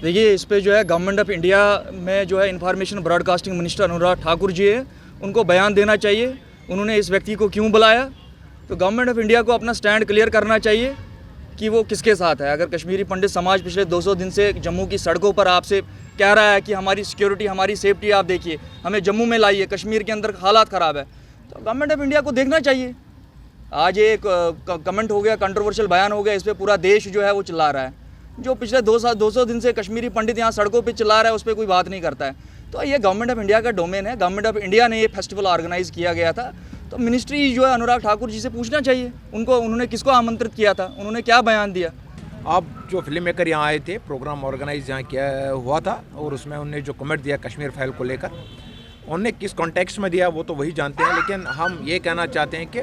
देखिए, इस पे जो है गवर्नमेंट ऑफ इंडिया में जो है information broadcasting minister Anurag Thakur ji है, उनको बयान देना चाहिए उन्होंने इस व्यक्ति को क्यों बुलाया। तो गवर्नमेंट ऑफ इंडिया को अपना स्टैंड क्लियर करना चाहिए कि वो किसके साथ है। अगर कश्मीरी पंडित समाज पिछले 200 दिन से जम्मू की सड़कों पर आपसे कह रहा है कि हमारी सिक्योरिटी, हमारी सेफ्टी आप देखिए, हमें जम्मू में लाइए, कश्मीर के अंदर हालात ख़राब है, तो गवर्नमेंट ऑफ इंडिया को देखना चाहिए। आज एक कमेंट हो गया, कंट्रोवर्शियल बयान हो गया, इस पर पूरा देश जो है वो चिल्ला रहा है। जो पिछले 200 दिन से कश्मीरी पंडित यहाँ सड़कों पे चिल्ला रहा है, उस पर कोई बात नहीं करता है। तो ये गवर्नमेंट ऑफ इंडिया का डोमेन है, गवर्नमेंट ऑफ इंडिया ने ये फेस्टिवल ऑर्गेनाइज़ किया गया था, तो मिनिस्ट्री जो है अनुराग ठाकुर जी से पूछना चाहिए उनको, उन्होंने किसको आमंत्रित किया था, उन्होंने क्या बयान दिया। आप जो फिल्म मेकर यहाँ आए थे, प्रोग्राम ऑर्गेनाइज यहाँ किया हुआ था, और उसमें उन्होंने जो कमेंट दिया कश्मीर फाइल को लेकर, उन्होंने किस कॉन्टेक्स्ट में दिया वो तो वही जानते हैं। लेकिन हम ये कहना चाहते हैं कि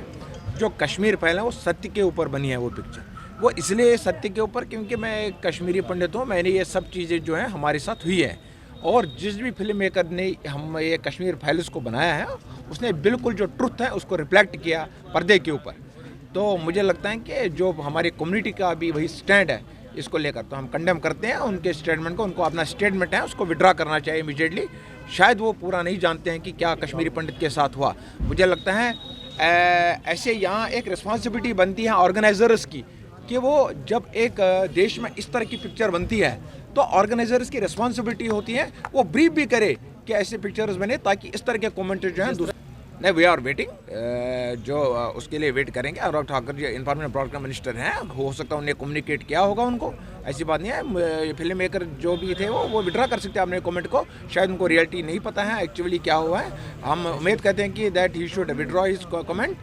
जो कश्मीर फाइल है वो सत्य के ऊपर बनी है। वो पिक्चर वो इसलिए सत्य के ऊपर क्योंकि मैं एक कश्मीरी पंडित हूँ, मैंने ये सब चीज़ें जो हैं हमारे साथ हुई है, और जिस भी फिल्म मेकर ने हम ये कश्मीर फाइल्स को बनाया है उसने बिल्कुल जो ट्रुथ है उसको रिफ्लेक्ट किया पर्दे के ऊपर। तो मुझे लगता है कि जो हमारी कम्युनिटी का भी वही स्टैंड है इसको लेकर, तो हम कंडेम करते हैं उनके स्टेटमेंट को। उनको अपना स्टेटमेंट है उसको विड्रा करना चाहिए इमीडिएटली। शायद वो पूरा नहीं जानते हैं कि क्या कश्मीरी पंडित के साथ हुआ। मुझे लगता है ऐसे यहाँ एक रिस्पॉन्सिबिलिटी बनती है ऑर्गेनाइजर्स की कि वो जब एक देश में इस तरह की पिक्चर बनती है तो ऑर्गेनाइजर्स की रिस्पॉन्सिबिलिटी होती है वो ब्रीफ भी करे कि ऐसे पिक्चर्स बने, ताकि इस तरह के कमेंट जो हैं नहीं, वी आर वेटिंग, जो उसके लिए वेट करेंगे। Anurag Thakur ji information broadcast minister हैं, हो सकता है उन्हें कम्युनिकेट किया होगा उनको, ऐसी बात नहीं है। फिल्म मेकर जो भी थे वो विड्रा कर सकते हैं अपने कमेंट को, शायद उनको रियलिटी नहीं पता है एक्चुअली क्या हुआ है। हम उम्मीद करते हैं कि that he should withdraw his comment